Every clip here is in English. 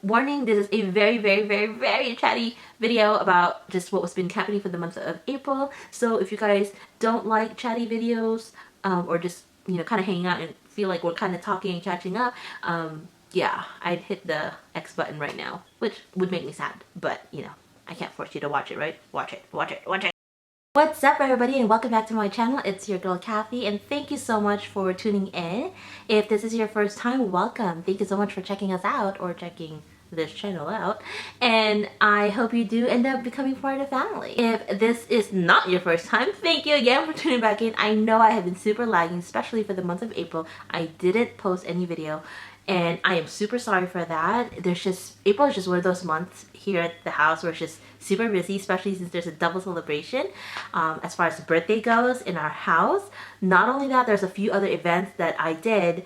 warning, this is a very chatty video about just what was been happening for the month of April. So if you guys don't like chatty videos, or just, you know, kind of hanging out and feel like we're kind of talking and catching up, yeah, I'd hit the X button right now, which would make me sad, but you know, I can't force you to watch it, right? Watch it. What's up, everybody, and welcome back to my channel. It's your girl Kathy, and thank you so much for tuning in. If this is your first time, welcome. Thank you so much for checking us out, or checking this channel out, and I hope you do end up becoming part of the family. If this is not your first time, thank you again for tuning back in. I know I have been super lagging, especially for the month of April. I didn't post any video, and I am super sorry for that. April is just one of those months here at the house where it's just super busy, especially since there's a double celebration as far as the birthday goes in our house. Not only that, there's a few other events that I did,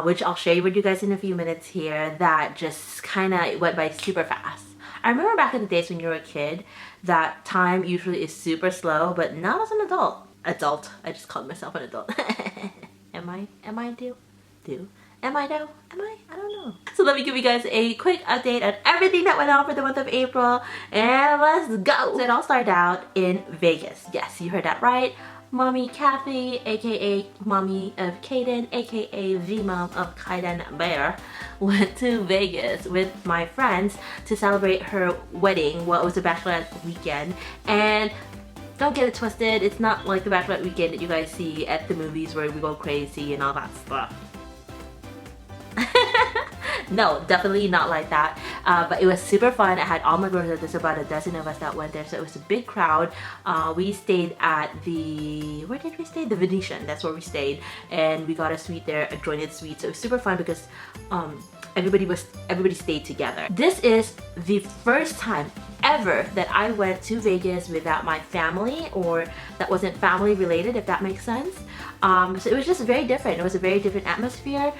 which I'll share with you guys in a few minutes here, that just kind of went by super fast. I remember back in the days when you were a kid, that time usually is super slow, but not as an adult. I just called myself an adult. Am I though? I don't know. So let me give you guys a quick update on everything that went on for the month of April, and let's go. So it all started out in Vegas. Yes, you heard that right. Mommy Kathy, aka Mommy of Kaden, aka the mom of Kaiden Bear, went to Vegas with my friends to celebrate her wedding. Well, it was a bachelorette weekend, and don't get it twisted, it's not like the bachelorette weekend that you guys see at the movies where we go crazy and all that stuff. No, definitely not like that, but it was super fun. I had all my girls. There's about a dozen of us that went there, so it was a big crowd. We stayed at where did we stay? The Venetian, that's where we stayed, and we got a suite there, a jointed suite, so it was super fun because everybody stayed together. This is the first time ever that I went to Vegas without my family, or that wasn't family related, if that makes sense. So it was just very different. It was a very different atmosphere,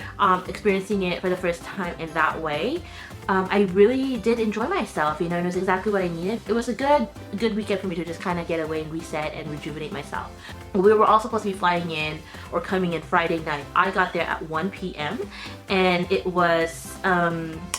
experiencing it for the first time in that way. I really did enjoy myself, you know, it was exactly what I needed. It was a good weekend for me to just kind of get away and reset and rejuvenate myself. We were all supposed to be flying in or coming in Friday night. I got there at 1 p.m. and it was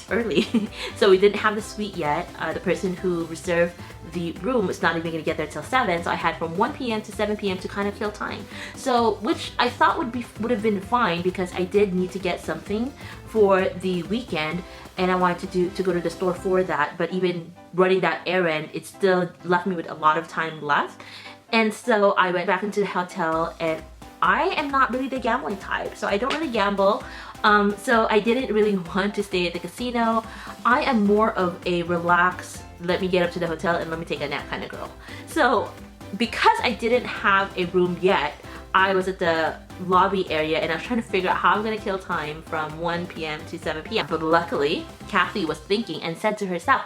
early, so we didn't have the suite yet. The person who reserved the room was not even going to get there till 7, so I had from 1 p.m. to 7 p.m. to kind of kill time. So, which I thought would have been fine, because I did need to get something for the weekend, and I wanted to go to the store for that. But even running that errand, it still left me with a lot of time left. And so I went back into the hotel, and I am not really the gambling type, so I don't really gamble. So I didn't really want to stay at the casino. I am more of a relaxed, let me get up to the hotel and let me take a nap kind of girl. So because I didn't have a room yet, I was at the lobby area and I was trying to figure out how I'm gonna kill time from 1 p.m. to 7 p.m. But luckily, Kathy was thinking and said to herself,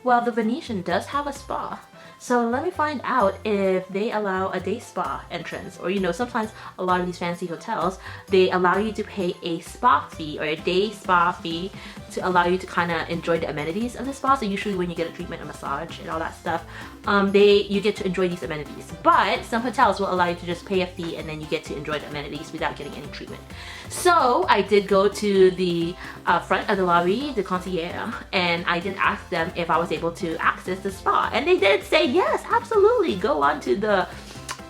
well, the Venetian does have a spa. So let me find out if they allow a day spa entrance, or you know, sometimes a lot of these fancy hotels, they allow you to pay a spa fee or a day spa fee to allow you to kind of enjoy the amenities of the spa. So usually when you get a treatment, a massage and all that stuff, you get to enjoy these amenities. But some hotels will allow you to just pay a fee and then you get to enjoy the amenities without getting any treatment. So I did go to the front of the lobby, the concierge, and I did ask them if I was able to access the spa, and they did say yes, absolutely, go on to the,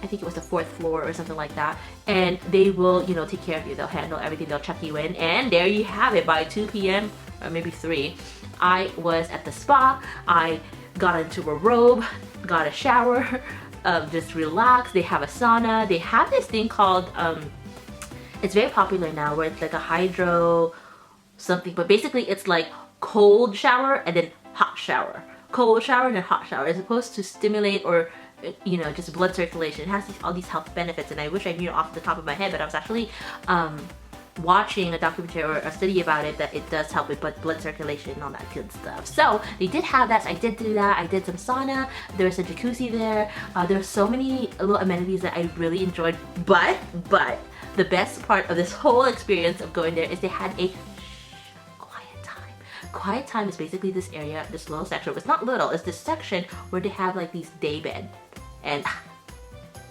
I think it was the 4th floor or something like that, and they will, you know, take care of you. They'll handle everything, they'll check you in, and there you have it. By 2 p.m. or maybe 3, I was at the spa. I got into a robe, got a shower, just relaxed. They have a sauna. They have this thing called, it's very popular now, where it's like a hydro something, but basically it's like cold shower and then hot shower. Cold shower and then hot shower. It's supposed to stimulate, or you know, just blood circulation. It has all these health benefits, and I wish I knew off the top of my head, but I was actually watching a documentary or a study about it, that it does help with blood circulation and all that good stuff. So they did have that, so I did do that. I did some sauna, there was a jacuzzi there. There were so many little amenities that I really enjoyed, but the best part of this whole experience of going there is they had a quiet time. Quiet time is basically this area, this little section. It's not little, it's this section where they have like these day bed. And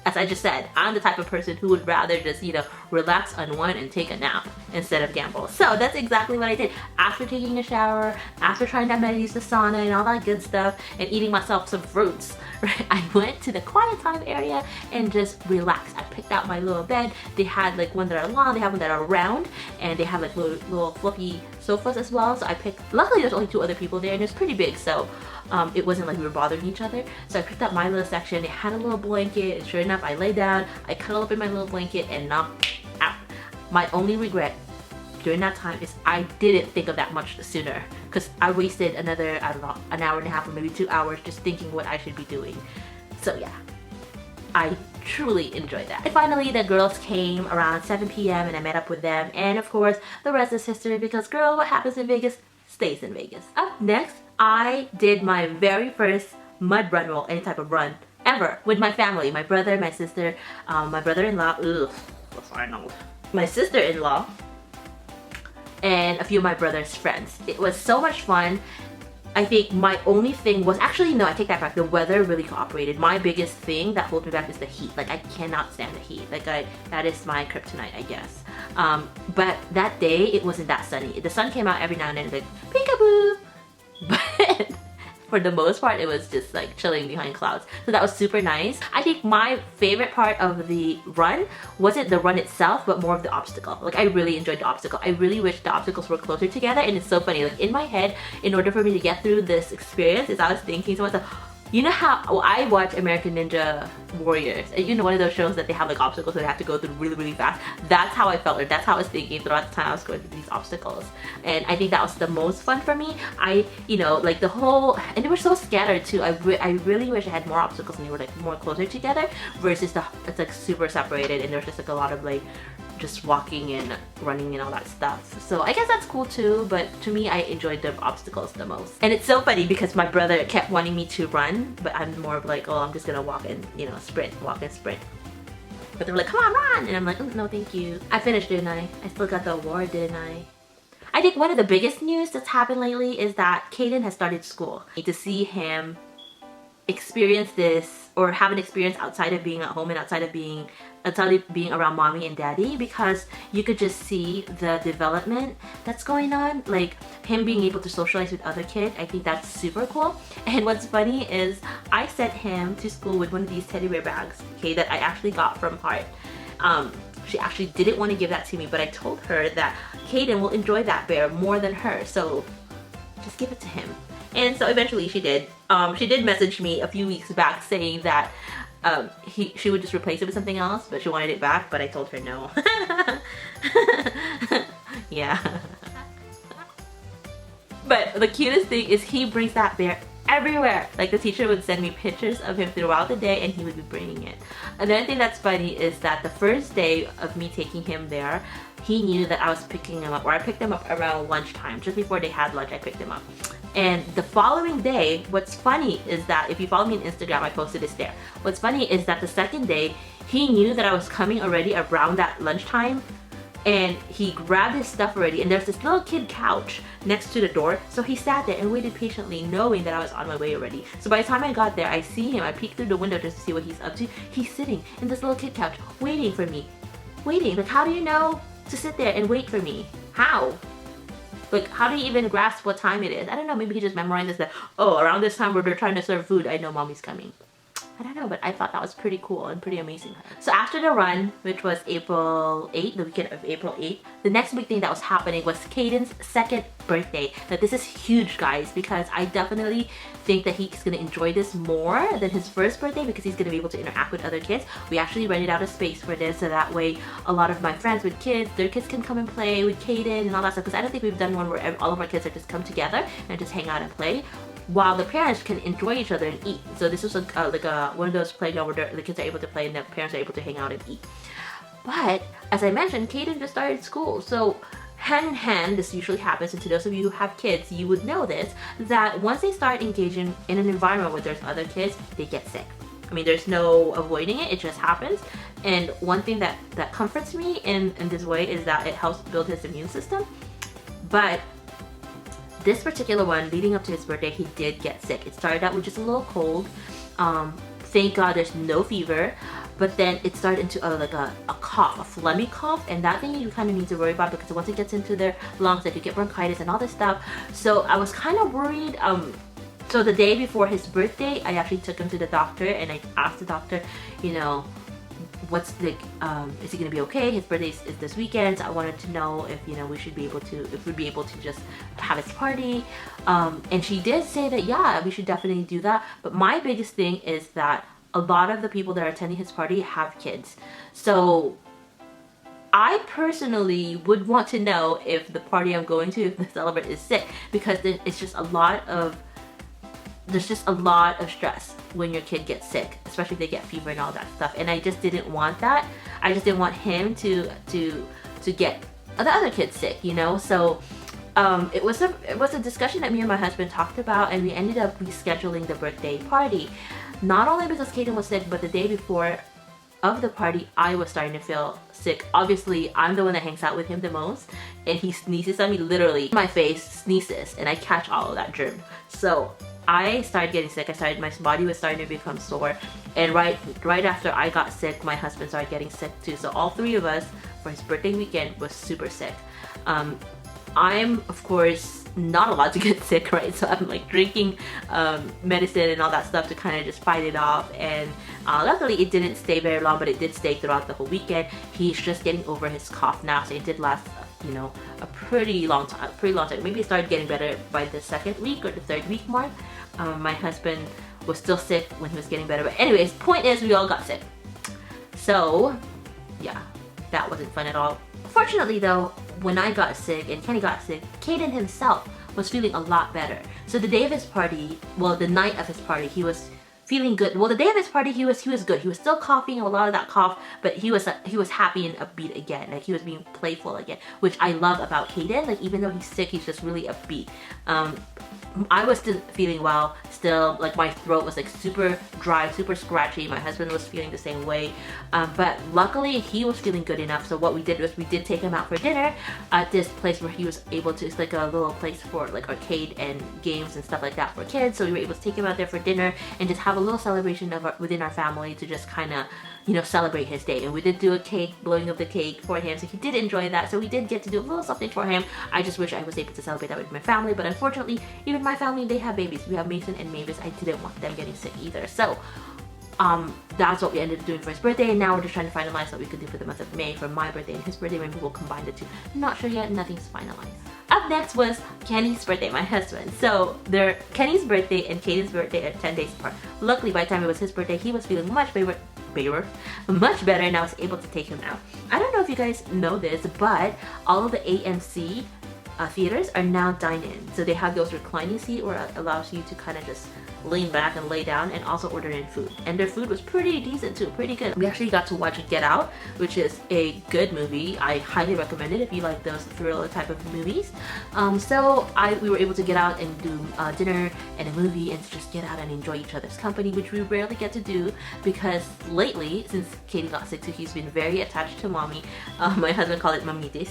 as I just said, I'm the type of person who would rather just, you know, relax, unwind, and take a nap instead of gamble. So that's exactly what I did. After taking a shower, after trying to use the sauna and all that good stuff, and eating myself some fruits, right, I went to the quiet time area and just relaxed. I picked out my little bed. They had like one that are long, they have one that are round, and they have like little fluffy sofas as well. So I picked, luckily there's only 2 other people there and it's pretty big, so it wasn't like we were bothering each other. So I picked up my little section. It had a little blanket, and sure enough, I lay down, I cuddle up in my little blanket and knocked out. My only regret during that time is I didn't think of that much sooner, because I wasted another, I don't know, an hour and a half or maybe 2 hours just thinking what I should be doing. So yeah, I truly enjoyed that. And finally, the girls came around 7 p.m. and I met up with them, and of course the rest is history, because girl, what happens in Vegas stays in Vegas. Up next, I did my very first mud run, well, any type of run ever, with my family, my brother, my sister, my brother-in-law, my sister-in-law, and a few of my brother's friends. It was so much fun. I think my only thing was, actually no, I take that back, the weather really cooperated. My biggest thing that holds me back is the heat. Like, I cannot stand the heat. Like, that is my kryptonite, I guess. But that day, it wasn't that sunny. The sun came out every now and then, like, peekaboo! But for the most part, it was just like chilling behind clouds. So that was super nice. I think my favorite part of the run wasn't the run itself, but more of the obstacle. Like, I really enjoyed the obstacle. I really wish the obstacles were closer together, and it's so funny. Like, in my head, in order for me to get through this experience, is I was thinking to myself, you know how, well, I watch American Ninja Warriors, and you know, one of those shows that they have like obstacles that they have to go through really, really fast. That's how I felt, or that's how I was thinking throughout the time I was going through these obstacles. And I think that was the most fun for me. You know, like the whole, and they were so scattered too. I really wish I had more obstacles and they were like more closer together, versus it's like super separated and there's just like a lot of like just walking and running and all that stuff. So I guess that's cool too, but to me, I enjoyed the obstacles the most. And it's so funny because my brother kept wanting me to run, but I'm more of like, oh, I'm just gonna walk and, you know, sprint, walk and sprint. But they were like, come on, run! And I'm like, oh, no, thank you. I finished, didn't I? I still got the award, didn't I? I think one of the biggest news that's happened lately is that Caden has started school. To see him experience this, or have an experience outside of being at home and outside of being around mommy and daddy, because you could just see the development that's going on, like him being able to socialize with other kids. I think that's super cool. And what's funny is I sent him to school with one of these teddy bear bags, okay, that I actually got from Heart. She actually didn't want to give that to me, but I told her that Caden will enjoy that bear more than her, so just give it to him. And so eventually she did. She did message me a few weeks back saying that she would just replace it with something else, but she wanted it back, but I told her no. Yeah. But the cutest thing is he brings that bear everywhere. Like, the teacher would send me pictures of him throughout the day and he would be bringing it. Another thing that's funny is that the first day of me taking him there, he knew that I was picking him up, or I picked him up around lunchtime. Just before they had lunch, I picked him up. And the following day, what's funny is that, if you follow me on Instagram, I posted this there. What's funny is that the second day, he knew that I was coming already around that lunchtime, and he grabbed his stuff already, and there's this little kid couch next to the door, so he sat there and waited patiently, knowing that I was on my way already. So by the time I got there, I see him, I peeked through the window just to see what he's up to. He's sitting in this little kid couch, waiting for me. Waiting. Like, how do you know to sit there and wait for me? How? Like, how do you even grasp what time it is? I don't know, maybe he just memorizes that, oh, around this time where they're trying to serve food, I know mommy's coming. I don't know, but I thought that was pretty cool and pretty amazing. So after the run, which was April 8th, the weekend of April 8th, the next big thing that was happening was Caden's second birthday. Now, this is huge, guys, because I definitely think that he's gonna enjoy this more than his first birthday, because he's gonna be able to interact with other kids. We actually rented out a space for this, so that way a lot of my friends with kids, their kids can come and play with Caden and all that stuff, because I don't think we've done one where all of our kids are just come together and just hang out and play, while the parents can enjoy each other and eat. So this was one of those playgrounds where the kids are able to play and the parents are able to hang out and eat. But as I mentioned, Caden just started school, so hand in hand, this usually happens, and to those of you who have kids, you would know this, that once they start engaging in an environment where there's other kids, they get sick. I mean, there's no avoiding it, it just happens. And one thing that comforts me in this way is that it helps build his immune system. But this particular one, leading up to his birthday, he did get sick. It started out with just a little cold. Thank God there's no fever. but then it started into a cough, a phlegmy cough, and that thing you kind of need to worry about because once it gets into their lungs, they could get bronchitis and all this stuff. So I was kind of worried. So the day before his birthday, I actually took him to the doctor and I asked the doctor, you know, what's the is he gonna be okay? His birthday is this weekend, so I wanted to know if, you know, we should be able to, if we'd be able to just have his party. And she did say that yeah, we should definitely do that. But my biggest thing is that a lot of the people that are attending his party have kids, so I personally would want to know if the party I'm going to, if the celebrant is sick, because it's just a lot of, there's just a lot of stress when your kid gets sick, especially if they get fever and all that stuff. And I just didn't want that. I just didn't want him to get the other kids sick, you know. So it was a discussion that me and my husband talked about, and we ended up rescheduling the birthday party. Not only because Kaden was sick, but the day before of the party, I was starting to feel sick. Obviously, I'm the one that hangs out with him the most, and he sneezes on me, literally. My face sneezes, and I catch all of that germ. So I started getting sick. My body was starting to become sore, and right after I got sick, my husband started getting sick too. So all three of us for his birthday weekend was super sick. I'm of course not allowed to get sick, right? So I'm like drinking medicine and all that stuff to kind of just fight it off. And luckily it didn't stay very long, but it did stay throughout the whole weekend. He's just getting over his cough now, so it did last, you know, a pretty long time. Maybe it started getting better by the second week or the third week mark. My husband was still sick when he was getting better, but anyways, point is we all got sick. So yeah, that wasn't fun at all. Fortunately though, when I got sick and Kenny got sick, Kaden himself was feeling a lot better. So the day of his party, well, the night of his party, he was feeling good. Well, the day of his party, he was good. He was still coughing, a lot of that cough, but he was happy and upbeat again. Like he was being playful again, which I love about Kaden. Like even though he's sick, he's just really upbeat. I was still feeling well, still, like my throat was like super dry, super scratchy. My husband was feeling the same way, but luckily he was feeling good enough. So what we did was we did take him out for dinner at this place where he was able to, it's like a little place for like arcade and games and stuff like that for kids. So we were able to take him out there for dinner and just have a little celebration of within our family to just kind of, you know, celebrate his day. And we did do a cake, blowing of the cake for him, so he did enjoy that. So we did get to do a little something for him. I just wish I was able to celebrate that with my family, but unfortunately, even my family, they have babies. We have Mason and Mavis. I didn't want them getting sick either. So that's what we ended up doing for his birthday, and now we're just trying to finalize what we could do for the month of May for my birthday and his birthday. Maybe we'll combine the two. Not sure yet, nothing's finalized. Up next was Kenny's birthday, my husband. So Kenny's birthday and Kaden's birthday are 10 days apart. Luckily, by the time it was his birthday, he was feeling much better, and I was able to take him out. I don't know if you guys know this, but all of the AMC theaters are now dine-in. So they have those reclining seats where it allows you to kind of just lean back and lay down, and also order in food. And their food was pretty decent too, pretty good. We actually got to watch Get Out, which is a good movie. I highly recommend it if you like those thriller type of movies. So we were able to get out and do dinner and a movie and just get out and enjoy each other's company, which we rarely get to do because lately, since Katie got sick too, he's been very attached to mommy. My husband called it mamitis,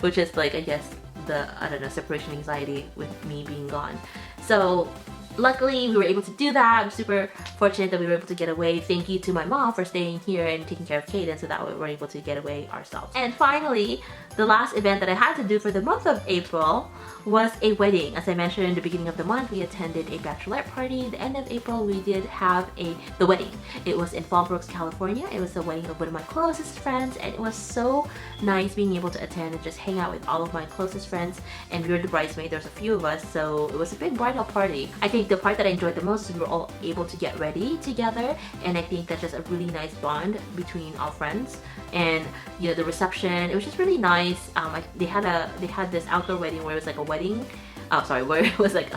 which is like, I guess, the, I don't know, separation anxiety with me being gone. So luckily we were able to do that. I'm super fortunate that we were able to get away. Thank you to my mom for staying here and taking care of Kaden, so that we were able to get away ourselves. And finally, the last event that I had to do for the month of April was a wedding. As I mentioned in the beginning of the month, we attended a bachelorette party. The end of April, we did have the wedding. It was in Fallbrooks, California. It was the wedding of one of my closest friends, and it was so nice being able to attend and just hang out with all of my closest friends. And we were the bridesmaids. There's a few of us, so it was a big bridal party. I think the part that I enjoyed the most is we were all able to get ready together, and I think that's just a really nice bond between all friends. And you know, the reception, it was just really nice. They had this outdoor wedding where it was like a wedding, where it was like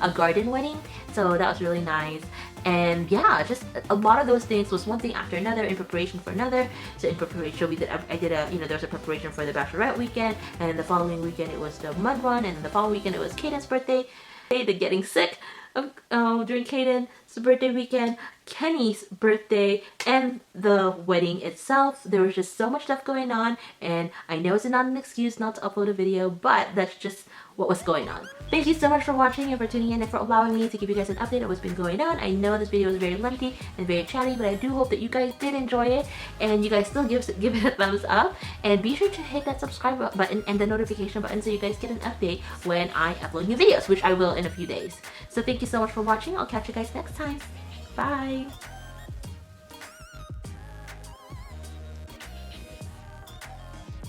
a garden wedding, so that was really nice. And yeah, just a lot of those things was one thing after another in preparation for another. So in preparation, there was a preparation for the bachelorette weekend, and then the following weekend it was the mud run, and then the following weekend it was Kaden's birthday. The getting sick during Kaden's birthday weekend, Kenny's birthday, and the wedding itself. There was just so much stuff going on, and I know it's not an excuse not to upload a video, but that's just what was going on. Thank you so much for watching and for tuning in and for allowing me to give you guys an update of what's been going on. I know this video was very lengthy and very chatty, but I do hope that you guys did enjoy it and you guys still give it a thumbs up. And be sure to hit that subscribe button and the notification button so you guys get an update when I upload new videos, which I will in a few days. So thank you so much for watching. I'll catch you guys next time. Bye!